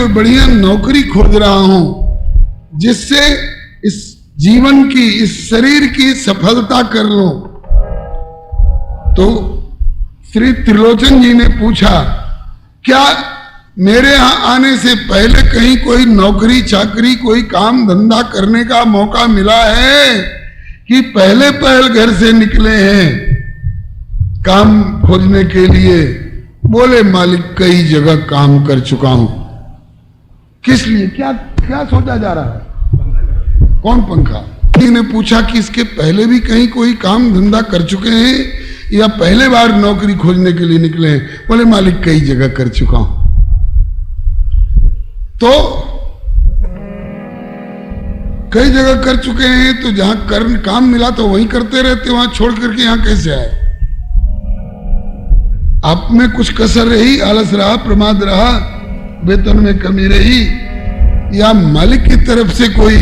कोई बढ़िया नौकरी खोज रहा हूं जिससे इस जीवन की, इस शरीर की सफलता कर लूं। तो श्री त्रिलोचन जी ने पूछा, क्या मेरे यहां आने से पहले कहीं कोई नौकरी चाकरी, कोई काम धंधा करने का मौका मिला है कि पहले घर से निकले हैं काम खोजने के लिए? बोले मालिक कई जगह काम कर चुका हूं। किस लिए, क्या क्या सोचा जा रहा है? कौन पंखा? ने पूछा कि इसके पहले भी कहीं कोई काम धंधा कर चुके हैं या पहले बार नौकरी खोजने के लिए निकले हैं? बोले मालिक कई जगह कर चुका हूं। तो कई जगह कर चुके हैं तो जहां काम मिला तो वहीं करते रहते, वहां छोड़ करके यहां कैसे आए? आप में कुछ कसर रही, आलस रहा, प्रमाद रहा, वेतन में कमी रही, या मालिक की तरफ से कोई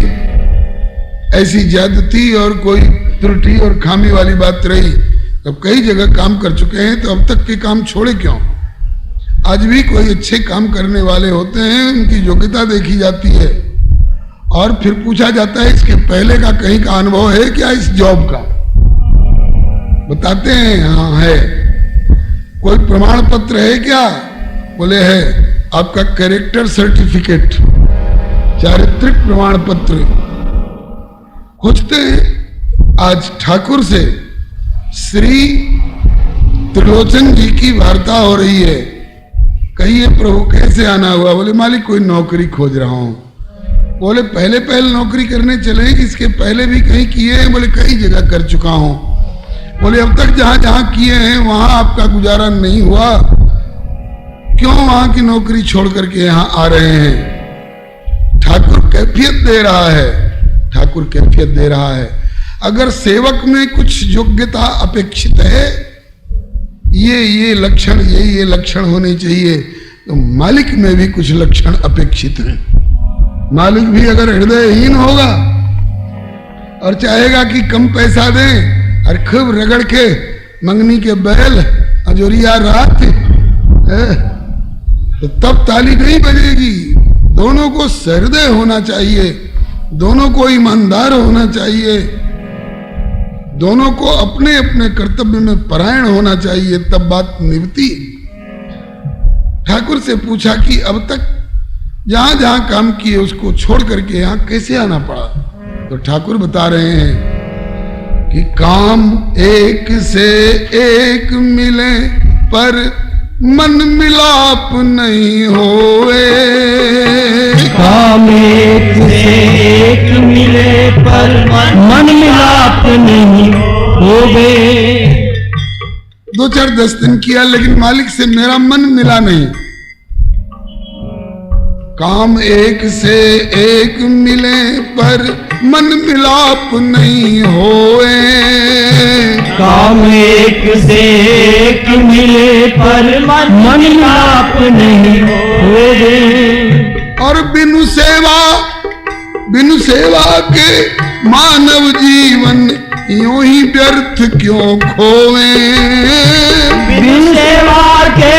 ऐसी ज्यादती और कोई त्रुटि और खामी वाली बात रही? अब कई जगह काम कर चुके हैं तो अब तक के काम छोड़े क्यों? आज भी कोई अच्छे काम करने वाले होते हैं, उनकी योग्यता देखी जाती है और फिर पूछा जाता है इसके पहले का कहीं का अनुभव है क्या इस जॉब का? बताते हैं हाँ है। कोई प्रमाण पत्र है क्या? बोले है। आपका कैरेक्टर सर्टिफिकेट, चारित्रिक प्रमाण पत्र खोजते हैं। आज ठाकुर से श्री त्रिलोचन जी की वार्ता हो रही है। कहिए प्रभु कैसे आना हुआ? बोले मालिक कोई नौकरी खोज रहा हूं। बोले पहले नौकरी करने चले कि इसके पहले भी कहीं किए हैं? बोले कई जगह कर चुका हूं। बोले अब तक जहां जहां किए हैं वहां आपका गुजारा नहीं हुआ, क्यों वहां की नौकरी छोड़ करके यहां आ रहे हैं? ठाकुर कैफियत दे रहा है, ठाकुर कैफियत दे रहा है। अगर सेवक में कुछ योग्यता अपेक्षित है, ये लक्षण, ये लक्षण होने चाहिए, तो मालिक में भी कुछ लक्षण अपेक्षित हैं। मालिक भी अगर हृदयहीन होगा और चाहेगा कि कम पैसा दें और खूब रगड़ के मंगनी के बैल अजोरिया रात, तो तब ताली नहीं बजेगी। दोनों को सहृदय होना चाहिए, दोनों को ईमानदार होना चाहिए, दोनों को अपने अपने कर्तव्य में परायण होना चाहिए, तब बात निभती। ठाकुर से पूछा कि अब तक जहां जहां काम किए उसको छोड़ करके यहां कैसे आना पड़ा? तो ठाकुर बता रहे हैं कि काम एक से एक मिले पर मन मिलाप नहीं होए। काम एक से एक मिले पर मन मिलाप नहीं होवे। 2-4-10 दिन किया लेकिन मालिक से मेरा मन मिला नहीं। काम एक से एक मिले पर मन मिलाप नहीं होए। काम एक से एक मिले पर मन मिलाप नहीं होवे। और बिनु सेवा के मानव जीवन यूं ही व्यर्थ क्यों खोवे। बिनु सेवा के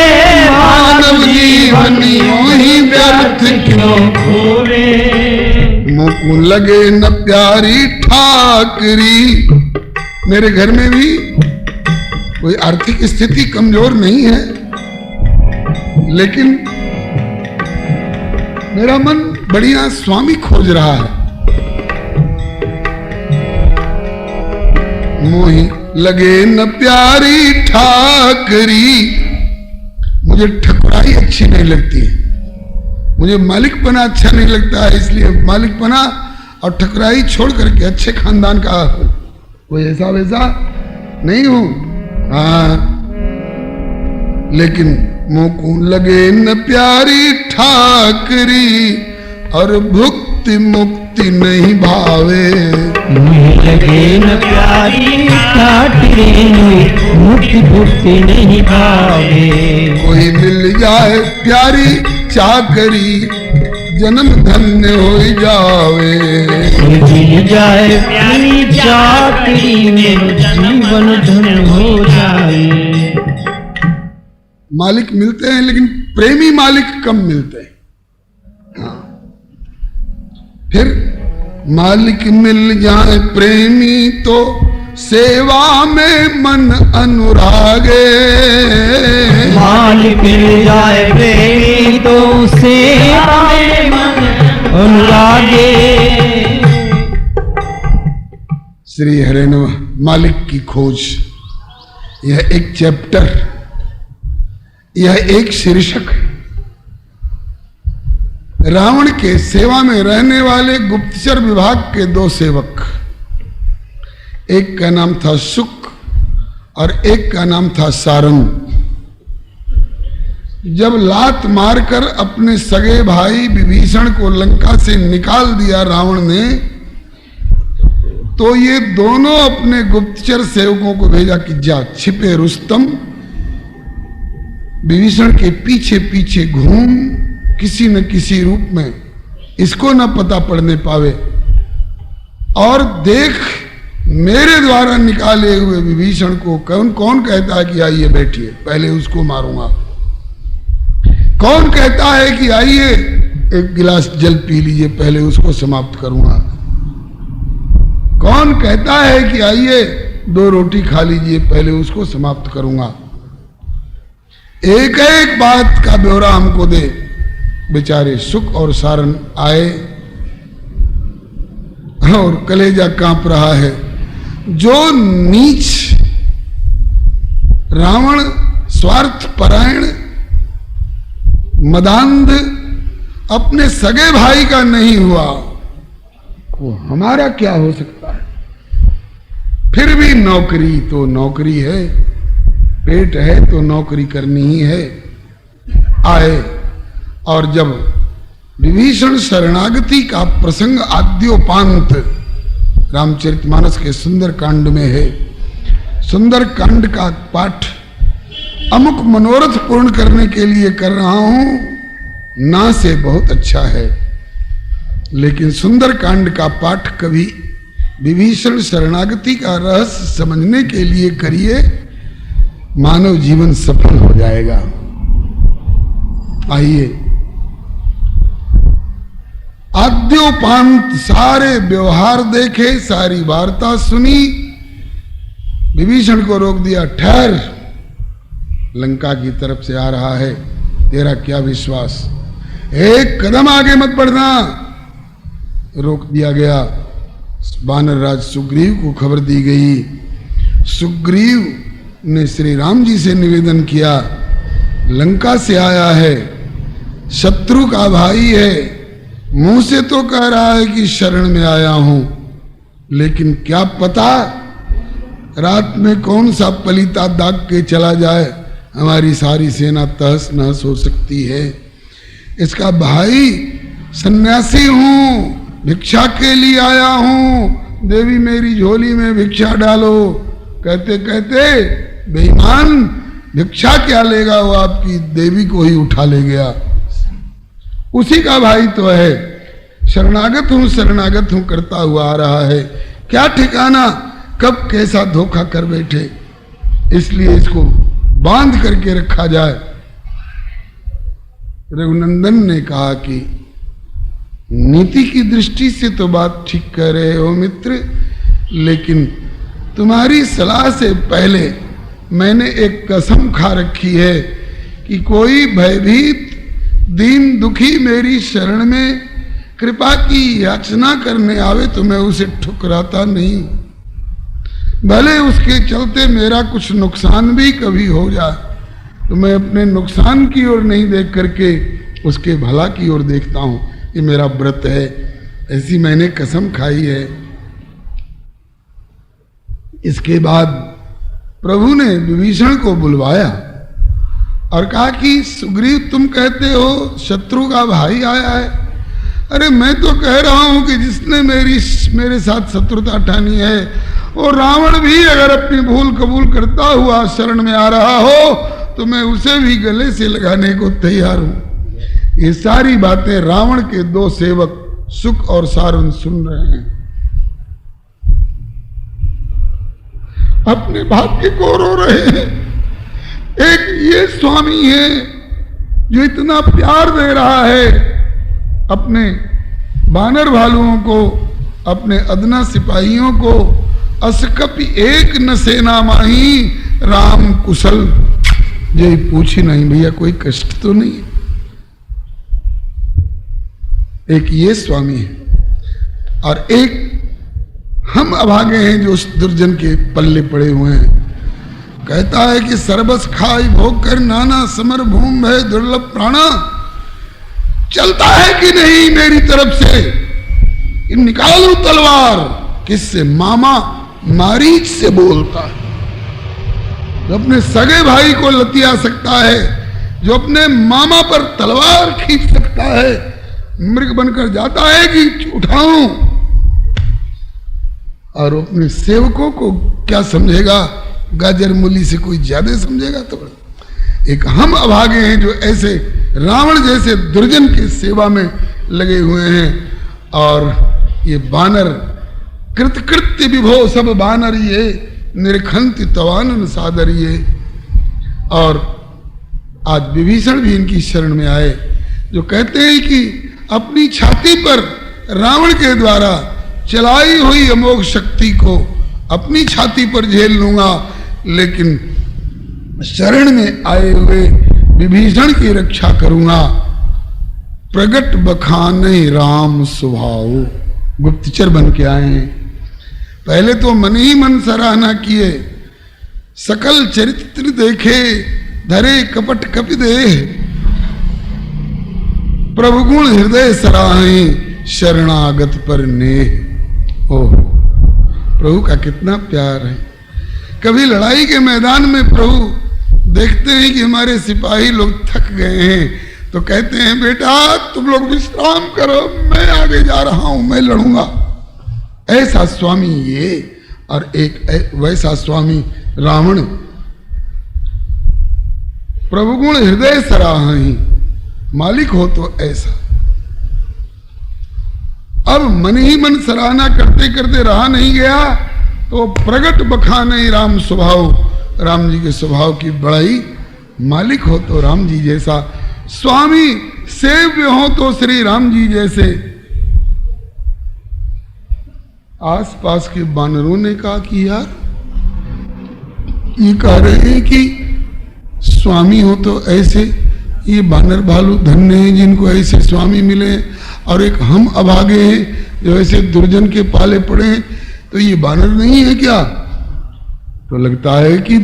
मानव जीवन यूं ही व्यर्थ क्यों खोवे। मुझको लगे न प्यारी ठाकरी। मेरे घर में भी कोई आर्थिक स्थिति कमजोर नहीं है, लेकिन मेरा मन बढ़िया स्वामी खोज रहा है। मोही लगे न प्यारी ठाकरी। मुझे ठकुराई अच्छी नहीं लगती है, मुझे मालिकपना अच्छा नहीं लगता है, इसलिए मालिकपना और ठकुराई छोड़ करके अच्छे खानदान का कोई ऐसा वैसा नहीं हूं। हाँ, लेकिन मोको लगे न प्यारी ठाकरी और भुक्ति मुक्ति नहीं भावे। लगे न प्यारी ठाकरी मुक्ति भुक्ति नहीं भावे। कोई मिल जाए प्यारी चाकरी जन्म धन्य हो जावे। मिल जाए प्यारी चाकरी में जीवन धन्य हो जाए। मालिक मिलते हैं लेकिन प्रेमी मालिक कम मिलते हैं। फिर मालिक मिल जाए प्रेमी तो सेवा में मन अनुरागे। मालिक मिल जाए प्रेमी तो सेवा में मन अनुरागे। श्री हरिनव मालिक की खोज, यह एक चैप्टर, यह एक शीर्षक है। रावण के सेवा में रहने वाले गुप्तचर विभाग के दो सेवक, एक का नाम था शुक और एक का नाम था सारंग। जब लात मारकर अपने सगे भाई विभीषण को लंका से निकाल दिया रावण ने, तो ये दोनों अपने गुप्तचर सेवकों को भेजा कि जा छिपे रुस्तम विभीषण के पीछे पीछे घूम, किसी न किसी रूप में इसको न पता पड़ने पावे, और देख मेरे द्वारा निकाले हुए विभीषण को कौन कौन कहता है कि आइए बैठिए, पहले उसको मारूंगा। कौन कहता है कि आइए एक गिलास जल पी लीजिए, पहले उसको समाप्त करूंगा। कौन कहता है कि आइए 2 रोटी खा लीजिए, पहले उसको समाप्त करूंगा। एक एक बात का ब्यौरा हमको दे। बेचारे सुक और सारन आए और कलेजा कांप रहा है। जो नीच रावण स्वार्थ परायण मदांध अपने सगे भाई का नहीं हुआ, वो हमारा क्या हो सकता है। फिर भी नौकरी तो नौकरी है, पेट है तो नौकरी करनी ही है। आए, और जब विभीषण शरणागति का प्रसंग आद्योपांत रामचरितमानस के सुंदर कांड में है। सुंदर कांड का पाठ अमुक मनोरथ पूर्ण करने के लिए कर रहा हूं, ना से बहुत अच्छा है, लेकिन सुंदर कांड का पाठ कभी विभीषण शरणागति का रहस्य समझने के लिए करिए, मानव जीवन सफल हो जाएगा। आइए, आद्योपांत सारे व्यवहार देखे, सारी वार्ता सुनी, विभीषण को रोक दिया। ठहर, लंका की तरफ से आ रहा है, तेरा क्या विश्वास, एक कदम आगे मत बढ़ना। रोक दिया गया। वानर राज सुग्रीव को खबर दी गई। सुग्रीव ने श्री राम जी से निवेदन किया, लंका से आया है, शत्रु का भाई है, मुंह से तो कह रहा है कि शरण में आया हूं, लेकिन क्या पता रात में कौन सा पलीता दाग के चला जाए, हमारी सारी सेना तहस नहस हो सकती है। इसका भाई सन्यासी हूं, भिक्षा के लिए आया हूं, देवी मेरी झोली में भिक्षा डालो। कहते कहते बेईमान भिक्षा क्या लेगा, वो आपकी देवी को ही उठा ले गया। उसी का भाई तो है। शरणागत हूं करता हुआ आ रहा है, क्या ठिकाना कब कैसा धोखा कर बैठे, इसलिए इसको बांध करके रखा जाए। रघुनंदन ने कहा कि नीति की दृष्टि से तो बात ठीक कह रहे हो मित्र, लेकिन तुम्हारी सलाह से पहले मैंने एक कसम खा रखी है कि कोई भयभीत दीन दुखी मेरी शरण में कृपा की याचना करने आवे तो मैं उसे ठुकराता नहीं, भले उसके चलते मेरा कुछ नुकसान भी कभी हो जाए, तो मैं अपने नुकसान की ओर नहीं देख करके उसके भला की ओर देखता हूं। ये मेरा व्रत है, ऐसी मैंने कसम खाई है। इसके बाद प्रभु ने विभीषण को बुलवाया और कहा कि सुग्रीव तुम कहते हो शत्रु का भाई आया है, अरे मैं तो कह रहा हूं कि जिसने मेरे साथ शत्रुता ठानी है वो रावण भी अगर अपनी भूल कबूल करता हुआ शरण में आ रहा हो तो मैं उसे भी गले से लगाने को तैयार हूं। ये सारी बातें रावण के दो सेवक सुक और सारन सुन रहे हैं। अपने भाग्य को रो रहे हैं। एक ये स्वामी है जो इतना प्यार दे रहा है अपने बानर भालुओं को, अपने अदना सिपाहियों को, असकपि एक न सेना माही, राम कुशल ये पूछी नहीं भैया कोई कष्ट तो नहीं है। एक ये स्वामी है और एक हम अभागे हैं जो उस दुर्जन के पल्ले पड़े हुए हैं। कहता है कि सर्वस खाई भोग कर नाना समर भूम है दुर्लभ प्राणा, चलता है कि नहीं मेरी तरफ से कि निकालू तलवार। किससे? मामा मारीच से बोलता है, जो अपने सगे भाई को लतिया सकता है, जो अपने मामा पर तलवार खींच सकता है, मृग बनकर जाता है कि उठाऊं। और अपने सेवकों को क्या समझेगा? गाजर मूली से कोई ज्यादा समझेगा? तो एक हम अभागे हैं जो ऐसे रावण जैसे दुर्जन की सेवा में लगे हुए हैं। और ये बानर कृतकृत्य विभो सब बानर ये, निरखंति तवानन सादर ये। और आज विभीषण भी इनकी शरण में आए, जो कहते हैं कि अपनी छाती पर रावण के द्वारा चलाई हुई अमोघ शक्ति को अपनी छाती पर झेल लूंगा, लेकिन शरण में आए हुए विभीषण की रक्षा करूंगा। प्रगट बखाने राम स्वभाव, गुप्तचर बन के आए हैं। पहले तो मन ही मन सराहना किए, सकल चरित्र देखे, धरे कपट कपि देह, प्रभु गुण हृदय सराहे, शरणागत पर नेह। ओह, प्रभु का कितना प्यार है। कभी लड़ाई के मैदान में प्रभु देखते हैं कि हमारे सिपाही लोग थक गए हैं, तो कहते हैं बेटा तुम लोग विश्राम करो, मैं आगे जा रहा हूं, मैं लड़ूंगा। ऐसा स्वामी ये, और एक वैसा स्वामी रावण। प्रभु गुण हृदय सराही, मालिक हो तो ऐसा। अब मन ही मन सराहना करते करते रहा नहीं गया, तो प्रगट बखाने राम स्वभाव, राम जी के स्वभाव की बड़ाई। मालिक हो तो राम जी जैसा, स्वामी सेव्य हो तो श्री राम जी जैसे। आसपास के बानरों ने कहा कि यार ये कह रहे हैं कि स्वामी हो तो ऐसे, ये बानर भालू धन्य हैं जिनको ऐसे स्वामी मिले, और एक हम अभागे हैं जो ऐसे दुर्जन के पाले पड़े हैं, तो ये बानर नहीं है क्या? तो लगता है कि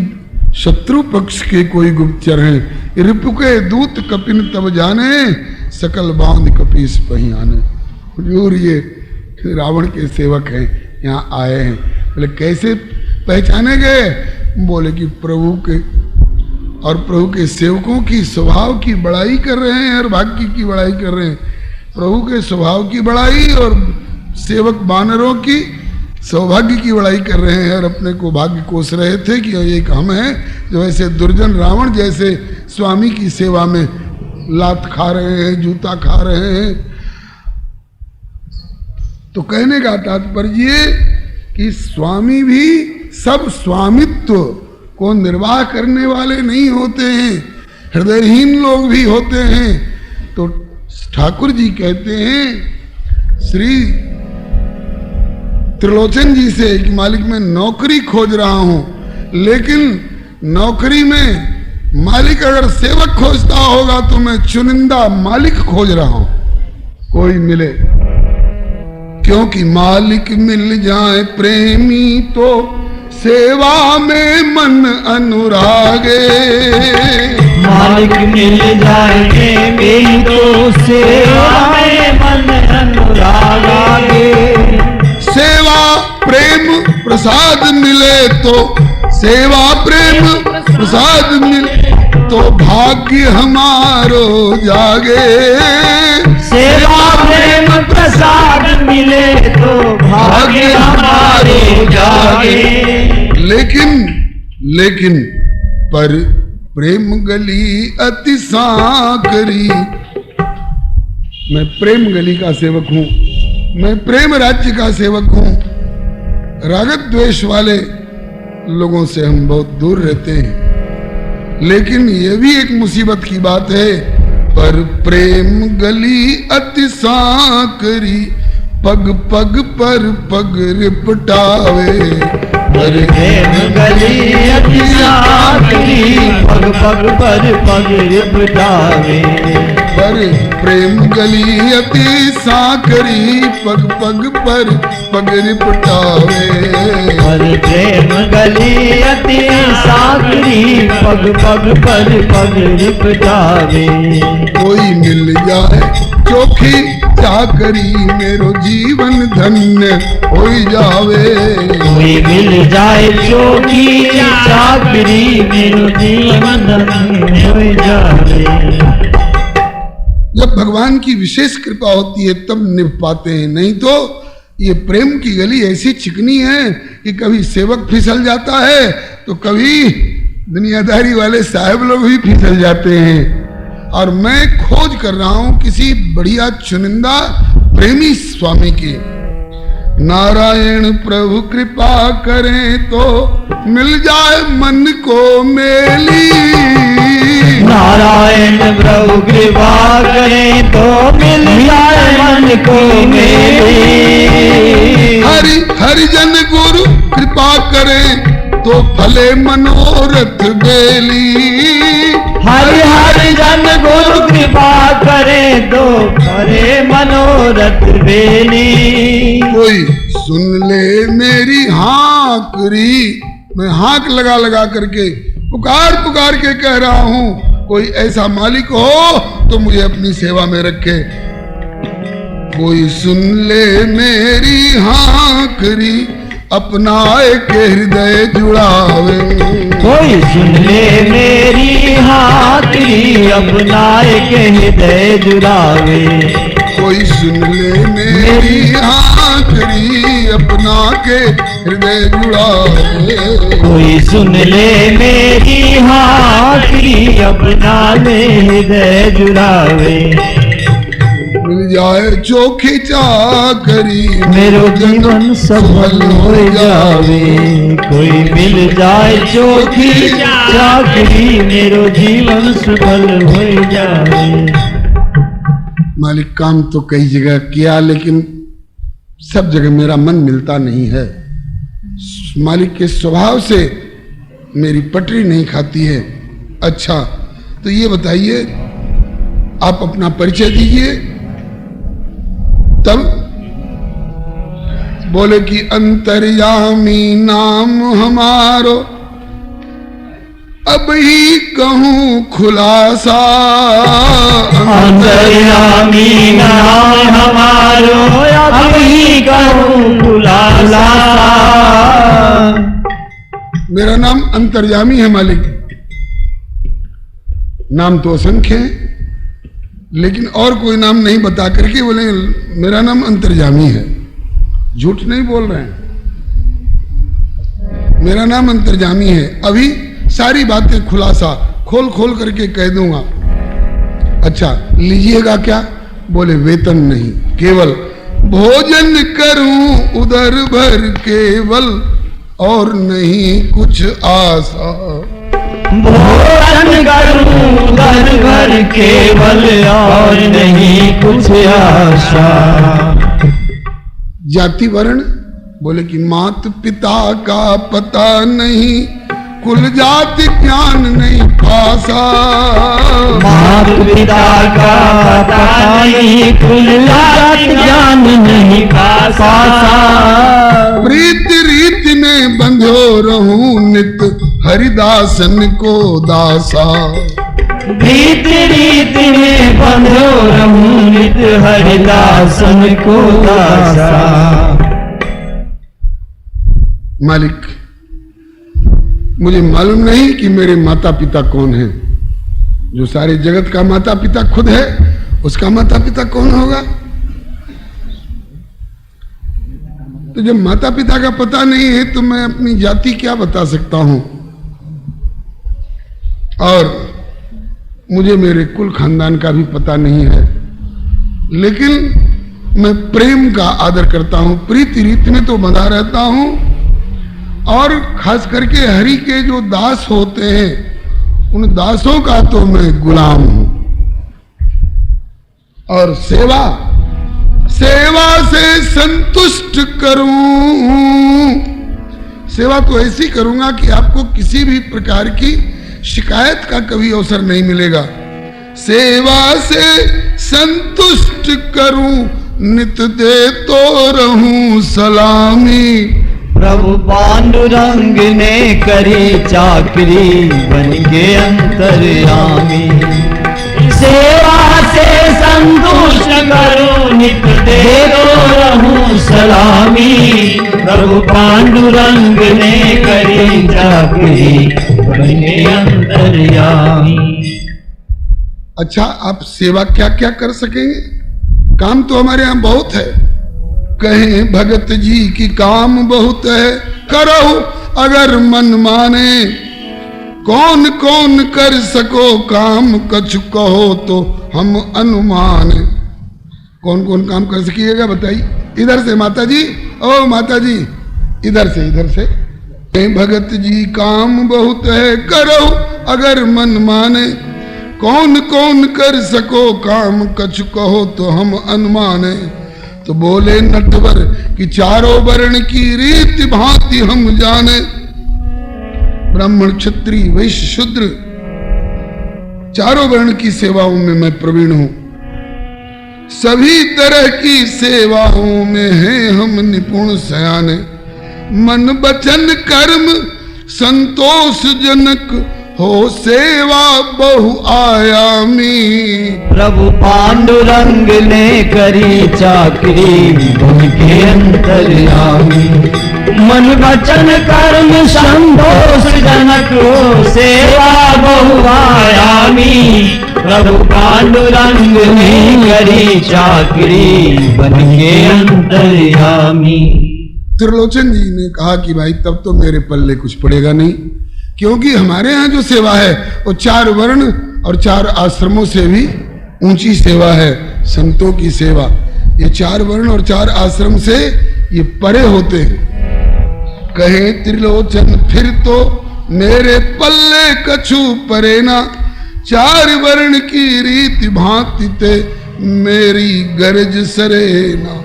शत्रु पक्ष के कोई गुप्तचर हैं। रिपु के दूत कपिन तब जाने, सकल बांध कपीस पहियाने। हुजूर ये रावण के सेवक हैं, यहाँ आए हैं। बोले कैसे पहचाने गए? बोले कि प्रभु के और प्रभु के सेवकों की स्वभाव की बड़ाई कर रहे हैं और भाग्य की बड़ाई कर रहे हैं। प्रभु के स्वभाव की बड़ाई और सेवक बानरों की सौभाग्य की बड़ाई कर रहे हैं, और अपने को भाग्य कोस रहे थे कि एक हम हैं जो ऐसे दुर्जन रावण जैसे स्वामी की सेवा में लात खा रहे हैं, जूता खा रहे हैं। तो कहने का तात्पर्य कि स्वामी भी सब स्वामित्व को निर्वाह करने वाले नहीं होते हैं, हृदयहीन लोग भी होते हैं। तो ठाकुर जी कहते हैं श्री त्रिलोचन जी से कि मालिक मैं नौकरी खोज रहा हूं, लेकिन नौकरी में मालिक अगर सेवक खोजता होगा तो मैं चुनिंदा मालिक खोज रहा हूं, कोई मिले। क्योंकि मालिक मिल जाए प्रेमी तो सेवा में मन अनुरागे, मालिक मिल जाए प्रेमी तो सेवा में मन अनुरागे। सेवा प्रेम प्रसाद मिले तो, सेवा प्रेम प्रसाद मिले तो भाग्य हमारो जागे। सेवा प्रेम प्रसाद मिले तो भाग्य हमारे जागे। लेकिन पर प्रेम गली अति सांकरी, मैं प्रेम गली का सेवक हूं, मैं प्रेम राज्य का सेवक हूं। रागत द्वेष वाले लोगों से हम बहुत दूर रहते हैं। लेकिन यह भी एक मुसीबत की बात है पर प्रेम गली अति सांकरी, पग पग पर पग रिपटावे। पर प्रेम गली अति सांकरी, पग पग पर पग रिपटावे। पर प्रेम गली अति सांकरी, पग पग पर पग रिपटावे। पर प्रेम गली अति सांकरी, पग पग पर पग रिपटावे। कोई मिल जाए चोखी चाकरी, मेरो जीवन धन्य हो जावे। कोई मिल जाए चोखी चाकरी, मेरो जीवन धन्य हो जावे। जब भगवान की विशेष कृपा होती है तब निभ पाते हैं, नहीं तो ये प्रेम की गली ऐसी चिकनी है कि कभी सेवक फिसल जाता है तो कभी दुनियादारी वाले साहब लोग भी फिसल जाते हैं। और मैं खोज कर रहा हूं किसी बढ़िया चुनिंदा प्रेमी स्वामी की। नारायण प्रभु कृपा करें तो मिल जाए मन को मेली। नारायण प्रभु कृपा करें तो मिल जाए मन को मेली। हरि हरिजन गुरु कृपा करें तो फले मनोरथ बेली। हरि हरि जन गुरु कृपा करे तो करे मनोरथ बेली। कोई सुन ले मेरी हाकरी, मैं हाक लगा लगा करके पुकार पुकार के कह रहा हूं, कोई ऐसा मालिक हो तो मुझे अपनी सेवा में रखे। कोई सुन ले मेरी हाकरी, अपनाए के हृदय जुड़ावे। कोई सुन ले मेरी हाकरी, अपनाए के हृदय जुड़ावे। कोई सुन ले मेरी हाकरी, अपना के हृदय जुड़ावे। कोई सुन ले मेरी हाकरी, अपना ले हृदय जुड़ावे। मिल जाए चोखी चाकरी, मेरो जीवन सफल हो जावे। कोई मिल जाए चोखी चाकरी, मेरो जीवन सफल हो जावे। मालिक काम तो कई जगह किया लेकिन सब जगह मेरा मन मिलता नहीं है। मालिक के स्वभाव से मेरी पटरी नहीं खाती है। अच्छा तो ये बताइए, आप अपना परिचय दीजिए। तब बोले कि अंतर्यामी नाम हमारो, अब ही कहूं खुलासा। अंतर्यामी नाम हमारो, अब ही कहूं खुलासा। मेरा नाम अंतर्यामी है मालिक। नाम तो असंख्य है लेकिन और कोई नाम नहीं बता करके बोले मेरा नाम अंतर्यामी है। झूठ नहीं बोल रहे हैं, मेरा नाम अंतर्यामी है। अभी सारी बातें खुलासा खोल खोल करके कह दूंगा। अच्छा लीजिएगा क्या? बोले वेतन नहीं, केवल भोजन करूं उधर भर केवल, और नहीं कुछ आशा। भोजन करूं घर घर केवल, और नहीं कुछ आशा। जाति वर्ण? बोले कि मात पिता का पता नहीं, कुल जाति ज्ञान नहीं पासा। मात पिता का पता नहीं, कुल जाति ज्ञान नहीं पासा। प्रीत रीत में बंधो रहूं नित, हरिदासन को दासा। प्रीत रीत में बंधो रहूं नित, हरिदासन को दासा। मालिक मुझे मालूम नहीं कि मेरे माता पिता कौन हैं। जो सारे जगत का माता पिता खुद है, उसका माता पिता कौन होगा? तो जब माता पिता का पता नहीं है तो मैं अपनी जाति क्या बता सकता हूं? और मुझे मेरे कुल खानदान का भी पता नहीं है। लेकिन मैं प्रेम का आदर करता हूं, प्रीति रीत में तो बंधा रहता हूं। और खास करके हरि के जो दास होते हैं, उन दासों का तो मैं गुलाम हूं। और सेवा से संतुष्ट करूं। सेवा तो ऐसी करूंगा कि आपको किसी भी प्रकार की शिकायत का कभी अवसर नहीं मिलेगा। सेवा से संतुष्ट करूं, नित दे तो रहूं सलामी। प्रभु पांडुरंग ने करी चाकरी, बन के अंतर्यामी। सेवा से संतुष्ट करूं, नित दे तो रहूं सलामी। प्रभु पांडुरंग ने करी चाकरी, बन के अंतर्यामी। अच्छा, आप सेवा क्या क्या कर सकेंगे? काम तो हमारे यहाँ बहुत है। कहें भगत जी की काम बहुत है, करो अगर मन माने। कौन कौन कर सको काम, कछु कहो तो हम अनुमान। कौन कौन काम कर सकिएगा बताइए? इधर से माता जी, ओ माता जी, इधर से। कहें भगत जी काम बहुत है, करो अगर मन माने। कौन कौन कर सको काम, कछु कहो तो हम अनुमाने। तो बोले नटवर कि चारों वर्ण की रीति भांति हम जाने। ब्राह्मण क्षत्रिय वैश्य शूद्र चारों वर्ण की सेवाओं में मैं प्रवीण हूं। सभी तरह की सेवाओं में हैं हम निपुण सयाने। मन वचन कर्म संतोषजनक हो सेवा बहुआयामी। प्रभु पांडुरंग ने करी चाकरी, बन के अंतर्यामी। मन वचन कर्म संतोषजनक हो सेवा बहुआयामी। प्रभु पांडुरंग ने करी चाकरी, बन के अंतर्यामी। त्रिलोचन जी ने कहा कि भाई तब तो मेरे पल्ले कुछ पड़ेगा नहीं, क्योंकि हमारे यहाँ जो सेवा है वो 4 वर्ण और 4 आश्रमों से भी ऊंची सेवा है। संतों की सेवा ये 4 वर्ण और 4 आश्रम से ये परे होते हैं। कहे त्रिलोचन फिर तो मेरे पल्ले कछु परे ना। 4 वर्ण की रीति भांति ते मेरी गरज सरेना।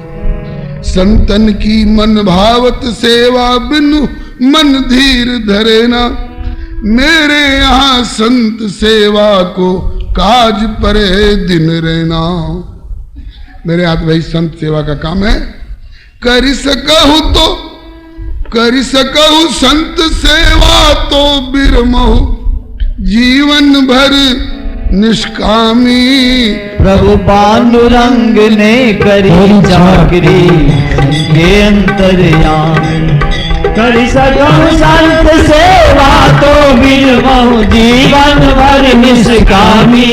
संतन की मन भावत सेवा बिनु मन धीर धरेना। मेरे यहाँ संत सेवा को काज परे दिन रहना। मेरे हाथ भाई संत सेवा का काम है। कर सकहु संत सेवा तो बिरमहु जीवन भर निष्कामी। प्रभु पांडुरंग ने करी चाकरी, के अंतर्यामी। कर सकहु संत सेवा तो बिरमहु जीवन भर निष्कामी।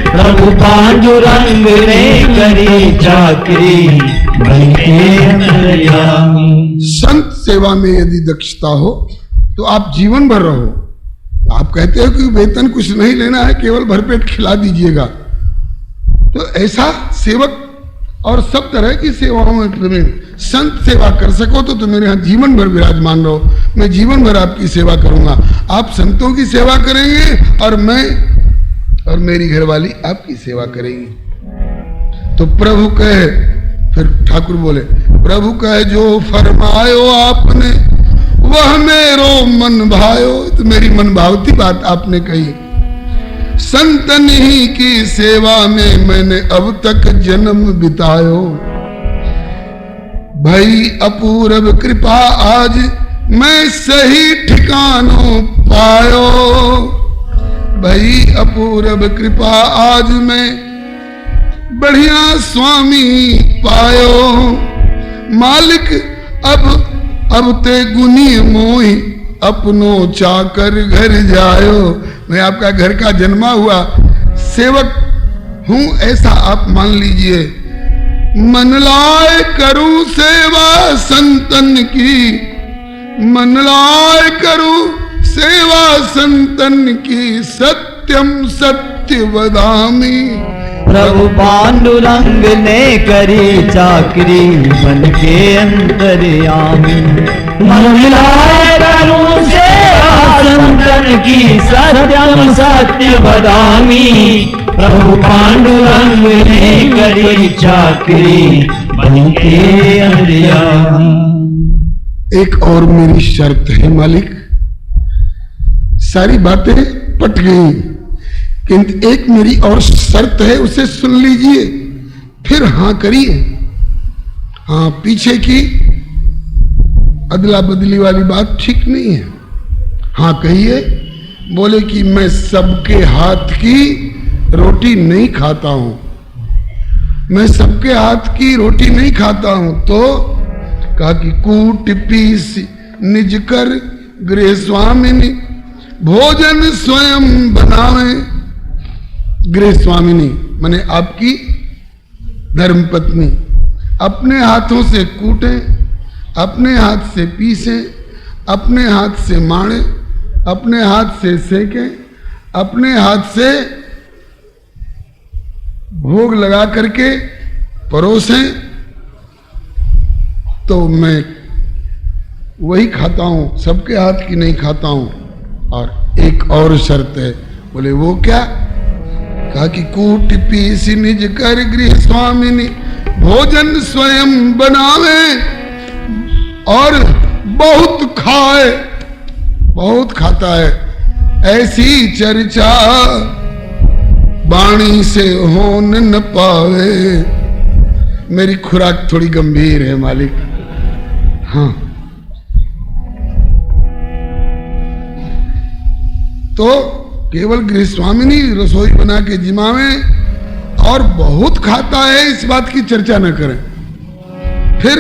प्रभु पांडुरंग ने करी चाकरी, बन के अंतर्यामी। संत सेवा में यदि दक्षता हो तो आप जीवन भर रहो। आप कहते हो कि वेतन कुछ नहीं लेना है, केवल भरपेट खिला दीजिएगा। तो ऐसा सेवक और सब तरह की सेवाओं में प्रवीण संत सेवा कर सको तो मेरे यहाँ जीवन भर विराजमान रहो। मैं जीवन भर आपकी सेवा करूंगा। आप संतों की सेवा करेंगे और मैं और मेरी घरवाली आपकी सेवा करेंगी। तो प्रभु कहे, फिर ठाकुर बोले, प्रभु कहे जो फरमायो आपने वह मेरो मन भायो। तो मेरी मन भावती बात आपने कही। संतन ही की सेवा में मैंने अब तक जन्म बितायो। भई अपूर्व कृपा आज मैं सही ठिकानों पायो। भई अपूर्व कृपा आज मैं बढ़िया स्वामी पायो। मालिक अब ते गुनी मोही अपनो चाकर घर जायो। मैं आपका घर का जन्मा हुआ सेवक हूं, ऐसा आप मान लीजिए। मन लाए करूं सेवा संतन की, मन लाए करूं सेवा संतन की, सत्यम सत्य वदामी। प्रभु पांडुरंग ने करी चाकरी, बन के अंतर्यामी। मन मिलाए करूं सेवा संतन की, सत्यम सत्य वदामी। प्रभु पांडुरंग ने करी चाकरी बन के अंतर्यामी। एक और मेरी शर्त है मालिक, सारी बातें पट गई, किंतु एक मेरी और शर्त है, उसे सुन लीजिए फिर हाँ करिए। हाँ, पीछे की अदला बदली वाली बात ठीक नहीं है। हाँ कहिए। बोले कि मैं सबके हाथ की रोटी नहीं खाता हूं, मैं सबके हाथ की रोटी नहीं खाता हूं। तो कहा कि कूट पीस निज कर गृह स्वामिनी भोजन स्वयं बनावे। गृह स्वामिनी माने आपकी धर्मपत्नी अपने हाथों से कूटे, अपने हाथ से पीसे, अपने हाथ से माड़े, अपने हाथ से सेके, अपने हाथ से भोग लगा करके परोसें, तो मैं वही खाता हूं, सबके हाथ की नहीं खाता हूं। और एक और शर्त है। बोले वो क्या? कहा कि कूट पीस निज कर गृह स्वामिनी भोजन स्वयं बनावे और बहुत खाए, बहुत खाता है। ऐसी चर्चा वाणी से होन न पावे। मेरी खुराक थोड़ी गंभीर है मालिक। हाँ, तो केवल गृह स्वामिनी रसोई बना के जिमावे और बहुत खाता है, इस बात की चर्चा न करें। फिर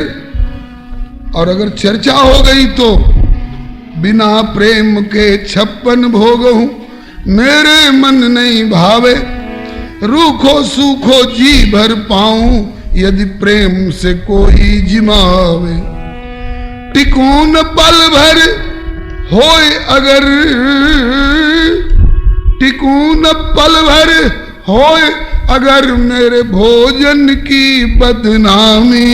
और अगर चर्चा हो गई तो बिना प्रेम के 56 भोग हूं, मेरे मन नहीं भावे। रूखो सूखो जी भर पाऊं, यदि प्रेम से कोई जिमावे। टिकून पल भर होए अगर, टिकून पल भर होए अगर मेरे भोजन की बदनामी।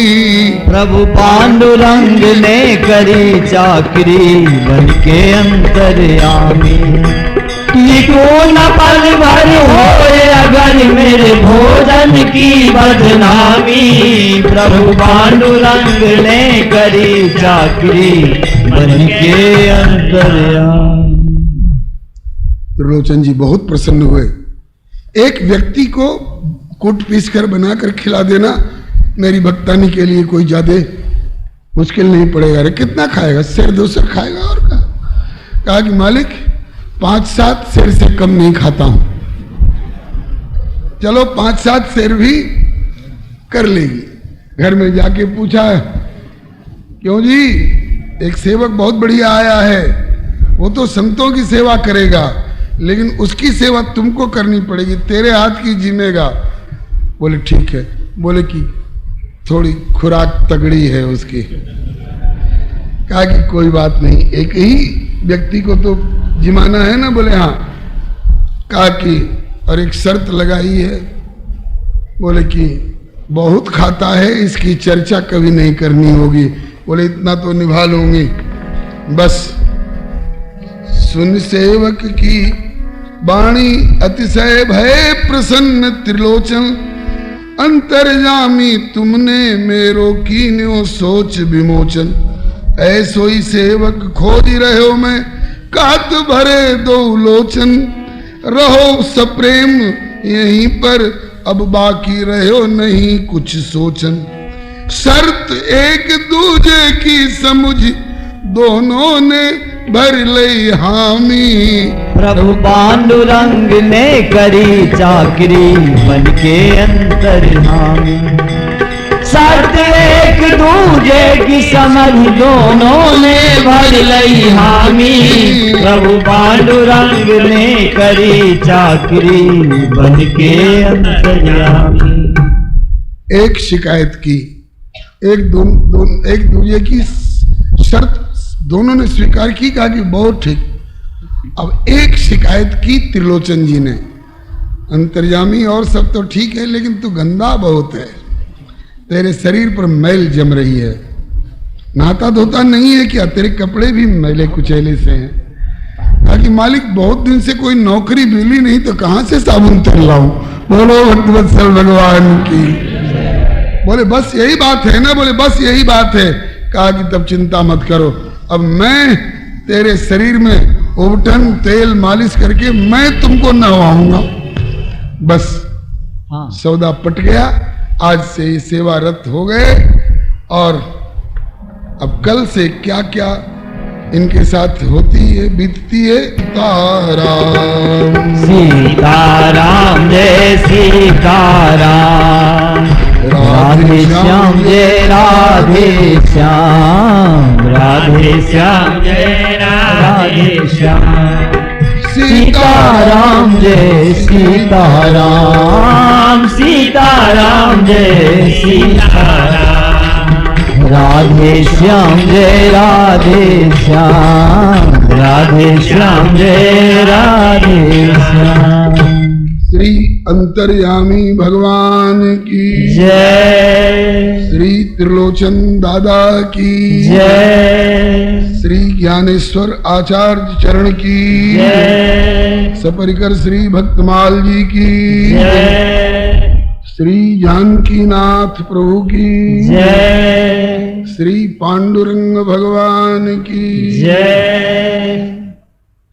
प्रभु पांडुरंग ने करी चाकरी बन के अंतर्यामी। टिकून पल भर होए अगर मेरे भोजन की बदनामी। प्रभु पांडुरंग ने करी चाकरी बन के अंतर्यामी। त्रिलोचन जी बहुत प्रसन्न हुए। एक व्यक्ति को कूट पीस कर बनाकर खिला देना मेरी भक्तानी के लिए कोई ज्यादा मुश्किल नहीं पड़ेगा। अरे कितना खाएगा? सेर 2 सेर खाएगा और क्या। कहा कि मालिक 5-7 सेर से कम नहीं खाता हूं। चलो 5-7 सेर भी कर लेगी। घर में जाके पूछा, क्यों जी? एक सेवक बहुत बढ़िया आया है, वो तो संतों की सेवा करेगा, लेकिन उसकी सेवा तुमको करनी पड़ेगी, तेरे हाथ की जिमेगा। बोले ठीक है। बोले कि थोड़ी खुराक तगड़ी है उसकी। कहा कि कोई बात नहीं, एक ही व्यक्ति को तो जिमाना है ना। बोले हाँ। कहा कि और एक शर्त लगाई है। बोले कि बहुत खाता है, इसकी चर्चा कभी नहीं करनी होगी। बोले इतना तो निभा लूंगी। बस सुन सेवक की वाणी अतिशय भय प्रसन्न त्रिलोचन। अंतर्यामी तुमने मेरो कीन्यो सोच विमोचन। ऐसो ही सेवक खोज रहो मैं, कात भरे 2 लोचन। रहो सप्रेम यहीं पर, अब बाकी रहो नहीं कुछ सोचन। शर्त एक दूजे की समझ, दोनों ने भर लई हामी। प्रभु पांडुरंग ने करी चाकरी बन के अंतर्यामी। शर्त एक दूजे की समझ, दोनों ने भर लई हामी। प्रभु पांडुरंग ने करी चाकरी बन के अंतर्यामी। एक शिकायत की, एक दूजे की शर्त दोनों ने स्वीकार की। कहा कि बहुत ठीक। अब एक शिकायत की त्रिलोचन जी ने, अंतर्यामी और सब तो ठीक है, लेकिन तू गंदा बहुत है, तेरे शरीर पर मैल जम रही है, नहाता धोता नहीं है क्या? तेरे कपड़े भी मैले कुचैले से हैं। कहा कि मालिक बहुत दिन से कोई नौकरी मिली नहीं, तो कहां से साबुन तेल लाऊं? बोलो भक्तवत्सल भगवान की। बोले बस यही बात है ना? बोले बस यही बात है। कहा कि तब चिंता मत करो, अब मैं तेरे शरीर में उबटन तेल मालिश करके मैं तुमको नहवाऊंगा। बस हाँ। सौदा पट गया। आज से ये सेवारत हो गए और अब कल से क्या क्या इनके साथ होती है, बीतती है। ताराम सीताराम जय सीताराम, राधे श्याम जय राधे श्याम, राधे श्याम जय राधे श्याम। सीताराम जय सीताराम, सीताराम जय सीताराम, राधे श्याम जय राधे श्याम, राधे श्याम जय राधे श्याम। श्री अंतर्यामी भगवान की जय, श्री त्रिलोचन दादा की जय, श्री ज्ञानेश्वर आचार्य चरण की जय, सपरिकर श्री भक्तमाल जी की जय, श्री जानकीनाथ प्रभु की जय, श्री पांडुरंग भगवान की जय,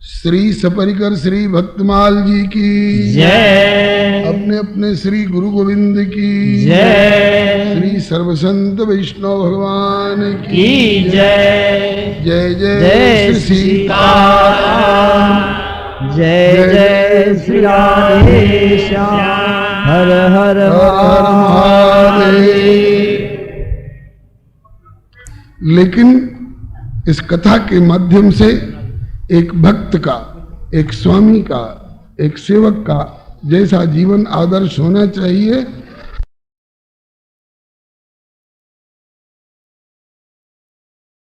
श्री सपरिकर श्री भक्तमाल जी की जय, अपने अपने श्री गुरु गोविंद की जय, श्री सर्वसंत वैष्णव भगवान की जय। जय जय जय श्री सीता। सीताराम, जय जय श्री राधे श्याम, हर हर हर महादेव। लेकिन इस कथा के माध्यम से एक भक्त का, एक स्वामी का, एक सेवक का जैसा जीवन आदर्श होना चाहिए